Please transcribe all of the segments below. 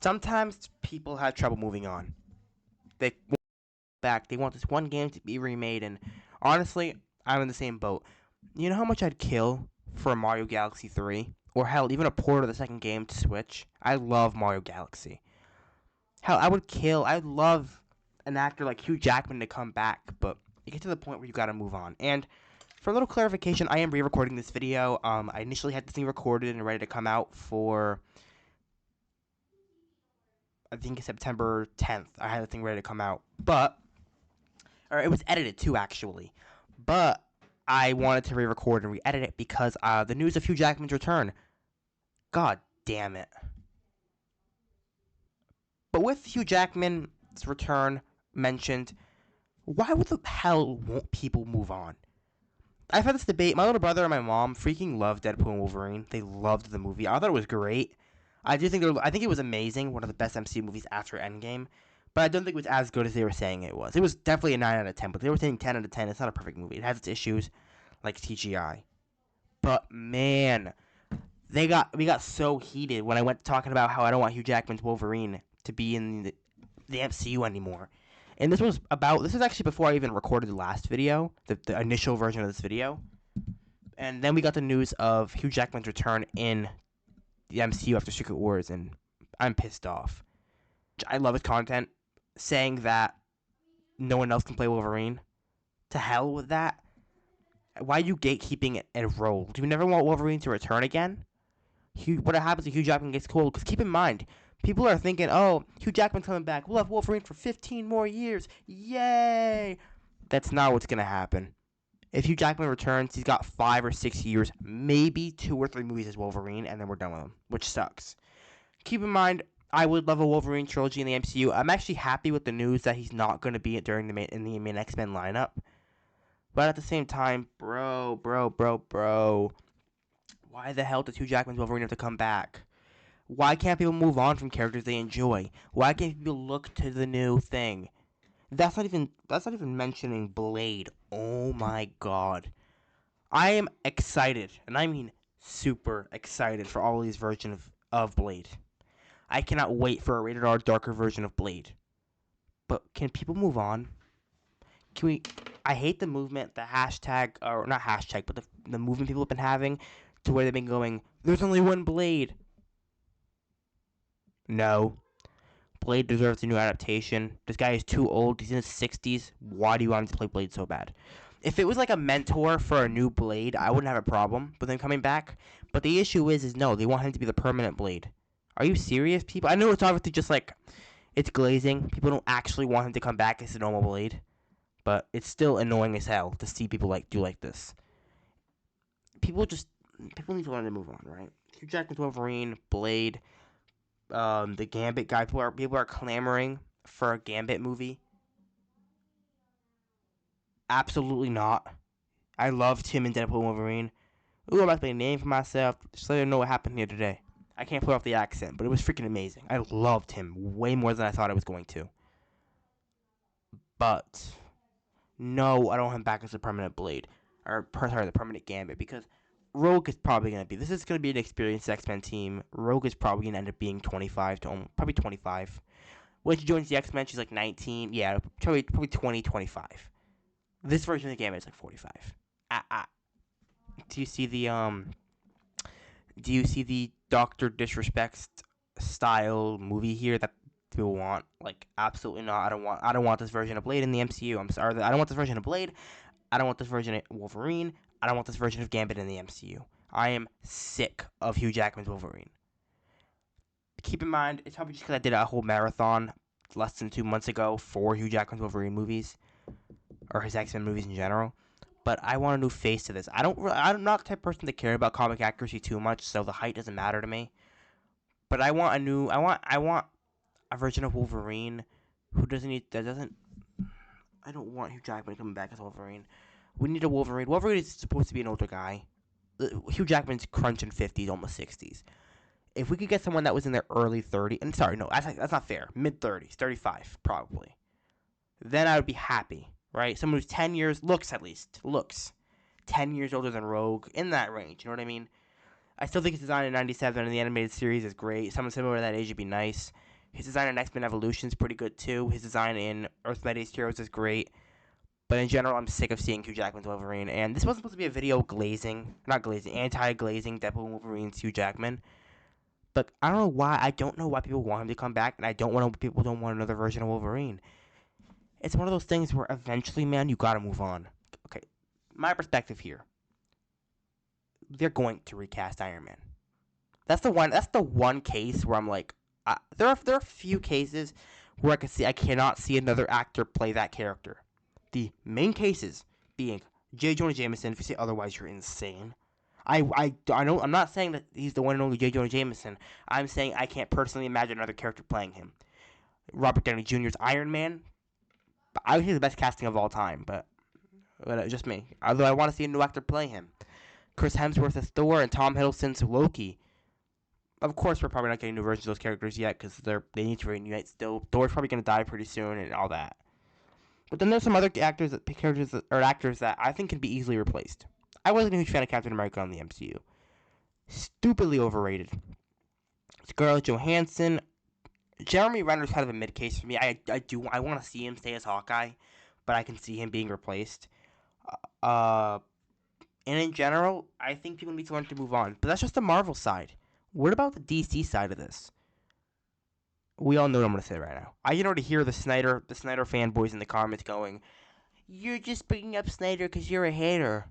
Sometimes people have trouble moving on. They want back. They want this one game to be remade, and honestly, I'm in the same boat. You know how much I'd kill for Mario Galaxy 3? Or hell, even a port of the second game to Switch? I love Mario Galaxy. Hell, I'd love an actor like Hugh Jackman to come back, but you get to the point where you gotta move on. And for a little clarification, I am re-recording this video. I initially had this thing recorded and ready to come out for, I think, September 10th. I had the thing ready to come out, or it was edited too, actually. But I wanted to re-record and re-edit it because the news of Hugh Jackman's return. God damn it. But with Hugh Jackman's return mentioned, why would the hell won't people move on? I've had this debate. My little brother and my mom freaking loved Deadpool and Wolverine. They loved the movie. I thought it was great. I think it was amazing. One of the best MCU movies after Endgame. But I don't think it was as good as they were saying it was. It was definitely a 9 out of 10, but they were saying 10 out of 10. It's not a perfect movie. It has its issues, like CGI. But man, we got so heated when I went talking about how I don't want Hugh Jackman's Wolverine to be in the MCU anymore. And this is actually before I even recorded the last video, the initial version of this video. And then we got the news of Hugh Jackman's return in the MCU after Secret Wars, and I'm pissed off. I love his content, saying that no one else can play Wolverine. To hell with that. Why are you gatekeeping it and roll? Do you never want Wolverine to return again? What happens if Hugh Jackman gets cold? Because keep in mind, people are thinking, oh, Hugh Jackman's coming back. We'll have Wolverine for 15 more years. Yay! That's not what's going to happen. If Hugh Jackman returns, he's got 5 or 6 years, maybe 2 or 3 movies as Wolverine, and then we're done with him, which sucks. Keep in mind, I would love a Wolverine trilogy in the MCU. I'm actually happy with the news that he's not going to be in the main X-Men lineup. But at the same time, bro, why the hell does Hugh Jackman's Wolverine have to come back? Why can't people move on from characters they enjoy? Why can't people look to the new thing? That's not even mentioning Blade. Oh my god. I am excited, and I mean super excited for all these versions of Blade. I cannot wait for a rated R darker version of Blade. But can people move on? Can we? I hate the movement, the hashtag, or not hashtag, but the movement people have been having to where they've been going, there's only one Blade. No. Blade deserves a new adaptation. This guy is too old. He's in his 60s. Why do you want him to play Blade so bad? If it was like a mentor for a new Blade, I wouldn't have a problem with him coming back. But the issue is no, they want him to be the permanent Blade. Are you serious, people? I know it's obviously just like, it's glazing. People don't actually want him to come back as a normal Blade. But it's still annoying as hell to see people do like this. People need to learn to move on, right? Hugh Jackman's Wolverine, Blade, the Gambit guy. People are clamoring for a Gambit movie. Absolutely not. I loved him in Deadpool and Wolverine. Ooh, I'm about to make a name for myself. Just let you know what happened here today. I can't pull off the accent, but it was freaking amazing. I loved him way more than I thought I was going to. But no, I don't want him back as a permanent Blade. The permanent Gambit, because Rogue is probably going to be... This is going to be an experienced X-Men team. Rogue is probably going to end up being 25 to probably 25. When she joins the X-Men, she's like 19. Yeah, probably 20, 25. This version of the Gambit is like 45. Do you see the Doctor Disrespect style movie here that people want? Like, absolutely not. I don't want this version of Blade in the MCU. I'm sorry. I don't want this version of Blade. I don't want this version of Wolverine. I don't want this version of Gambit in the MCU. I am sick of Hugh Jackman's Wolverine. Keep in mind, it's probably just because I did a whole marathon less than 2 months ago for Hugh Jackman's Wolverine movies, or his X-Men movies in general. But I want a new face to this. I'm not the type of person to care about comic accuracy too much, so the height doesn't matter to me. But I want a version of Wolverine who I don't want Hugh Jackman coming back as Wolverine. We need a Wolverine. Wolverine is supposed to be an older guy. Hugh Jackman's crunching 50s, almost 60s. If we could get someone that was in their early 30s, and sorry, no, that's not fair. Mid 30s, 35 probably. Then I would be happy, right? Someone who's 10 years, looks 10 years older than Rogue, in that range. You know what I mean? I still think his design in '97 in the animated series is great. Someone similar to that age would be nice. His design in X-Men Evolution is pretty good too. His design in Earth Mightiest Heroes is great. But in general, I'm sick of seeing Hugh Jackman's Wolverine. And this wasn't supposed to be a video anti-glazing Deadpool Wolverine's Hugh Jackman. But I don't know why. I don't know why people want him to come back, and people don't want another version of Wolverine. It's one of those things where eventually, man, you gotta move on. Okay, my perspective here. They're going to recast Iron Man. That's the one case where I'm like, there are a few cases where I cannot see another actor play that character. The main cases being J. Jonah Jameson. If you say otherwise, you're insane. I'm not saying that he's the one and only J. Jonah Jameson. I'm saying I can't personally imagine another character playing him. Robert Downey Jr.'s Iron Man. I would say the best casting of all time, but just me. Although I want to see a new actor play him. Chris Hemsworth as Thor and Tom Hiddleston's Loki. Of course, we're probably not getting new versions of those characters yet because they need to reunite still. Thor's probably going to die pretty soon and all that. But then there's some other actors that I think can be easily replaced. I wasn't a huge fan of Captain America on the MCU. Stupidly overrated. Scarlett Johansson. Jeremy Renner's kind of a mid case for me. I want to see him stay as Hawkeye, but I can see him being replaced. And in general, I think people need to learn to move on. But that's just the Marvel side. What about the DC side of this? We all know what I'm going to say right now. I can already hear the Snyder fanboys in the comments going, "You're just bringing up Snyder because you're a hater."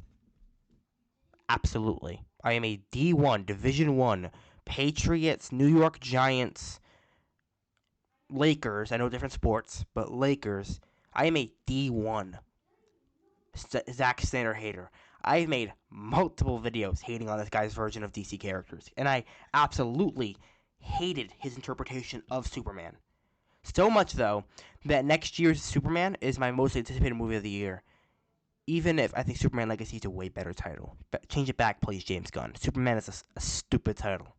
Absolutely. I am a D1, Division 1, Patriots, New York Giants, Lakers. I know different sports, but Lakers. I am a D1 Zack Snyder hater. I've made multiple videos hating on this guy's version of DC characters, and I absolutely hated his interpretation of Superman. So much, though, that next year's Superman is my most anticipated movie of the year. Even if I think Superman Legacy is a way better title. But change it back, please, James Gunn. Superman is a stupid title.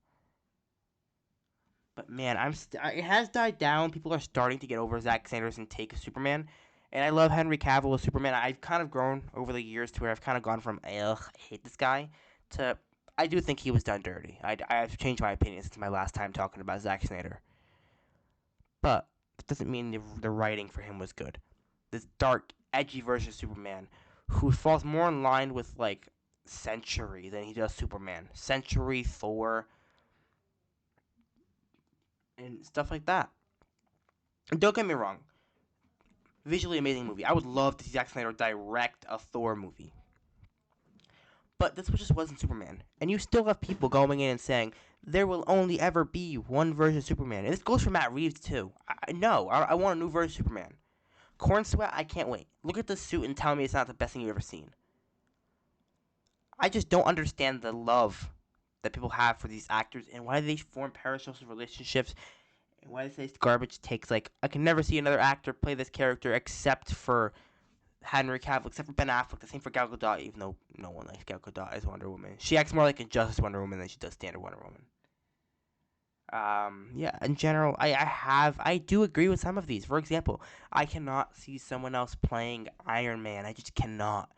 But man, it has died down. People are starting to get over Zack Snyder's take of Superman. And I love Henry Cavill as Superman. I've kind of grown over the years to where I've kind of gone from, ugh, I hate this guy, to I do think he was done dirty. I've changed my opinion since my last time talking about Zack Snyder. But that doesn't mean the writing for him was good. This dark, edgy version of Superman, who falls more in line with, like, Century than he does Superman. Century, Thor, and stuff like that. And don't get me wrong. Visually amazing movie. I would love to see Zack Snyder direct a Thor movie. But this just wasn't Superman. And you still have people going in and saying, there will only ever be one version of Superman. And this goes for Matt Reeves, too. I want a new version of Superman. Corn Sweat, I can't wait. Look at the suit and tell me it's not the best thing you've ever seen. I just don't understand the love that people have for these actors and why they form parasocial relationships and why they say garbage takes. Like, I can never see another actor play this character except for Henry Cavill, except for Ben Affleck. The same for Gal Gadot, even though no one likes Gal Gadot as Wonder Woman. She acts more like Injustice Wonder Woman than she does standard Wonder Woman. Yeah, in general, I do agree with some of these. For example, I cannot see someone else playing Iron Man. I just cannot.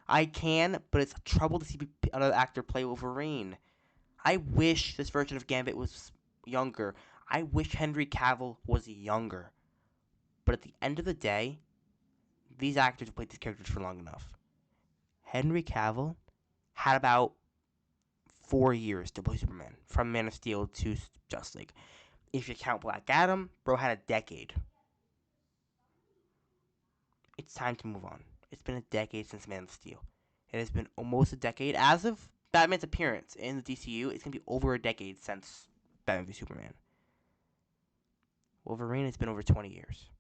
I can, but it's trouble to see another actor play Wolverine. I wish this version of Gambit was younger. I wish Henry Cavill was younger. But at the end of the day, these actors have played these characters for long enough. Henry Cavill had about 4 years to play Superman, from Man of Steel to Justice League. If you count Black Adam, bro had a decade. It's time to move on. It's been a decade since Man of Steel. It has been almost a decade. As of Batman's appearance in the DCU, it's going to be over a decade since Batman v Superman. Wolverine, it's been over 20 years.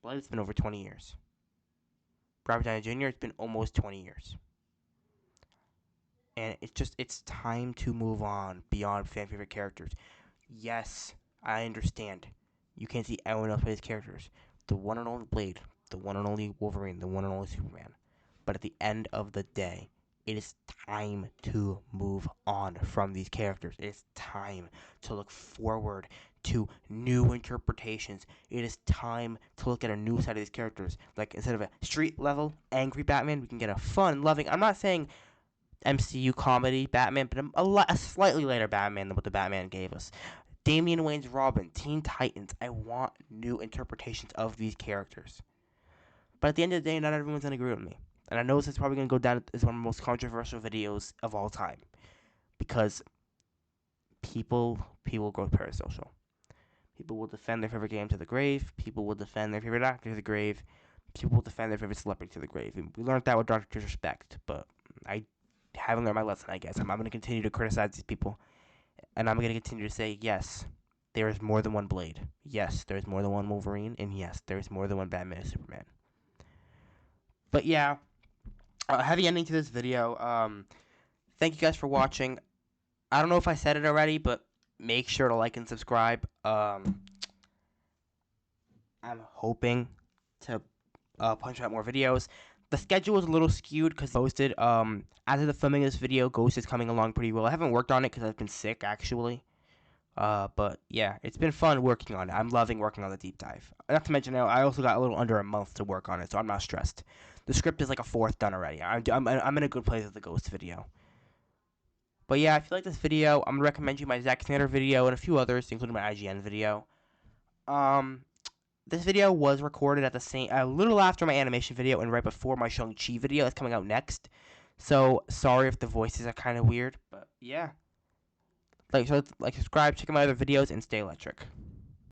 Blood, it's been over 20 years. Robert Downey Jr., it's been almost 20 years. And it's time to move on beyond fan favorite characters. Yes, I understand. You can't see anyone else play these characters. The one and only Blade, the one and only Wolverine, the one and only Superman. But at the end of the day, it is time to move on from these characters. It is time to look forward to new interpretations. It is time to look at a new side of these characters. Like, instead of a street level, angry Batman, we can get a fun, loving. I'm not saying MCU comedy Batman, but a slightly later Batman than what the Batman gave us. Damian Wayne's Robin, Teen Titans. I want new interpretations of these characters. But at the end of the day, not everyone's going to agree with me. And I know this is probably going to go down as one of the most controversial videos of all time. Because people go parasocial. People will defend their favorite game to the grave. People will defend their favorite actor to the grave. People will defend their favorite celebrity to the grave. And we learned that with Dr. Disrespect. But I haven't learned my lesson, I guess. I'm going to continue to criticize these people. And I'm going to continue to say, yes, there is more than one Blade. Yes, there is more than one Wolverine. And yes, there is more than one Batman and Superman. But yeah, heavy ending to this video. Thank you guys for watching. I don't know if I said it already, but make sure to like and subscribe. I'm hoping to punch out more videos. The schedule is a little skewed because posted. As of the filming of this video, Ghost is coming along pretty well. I haven't worked on it because I've been sick, actually. But yeah, it's been fun working on it. I'm loving working on the deep dive. Not to mention, I also got a little under a month to work on it, so I'm not stressed. The script is like a fourth done already. I'm in a good place with the Ghost video. But yeah, if you like this video, I'm gonna recommend you my Zack Snyder video and a few others, including my IGN video. This video was recorded at a little after my animation video and right before my Shang-Chi video that's coming out next. So sorry if the voices are kind of weird, but yeah. Like, subscribe, check out my other videos, and stay electric.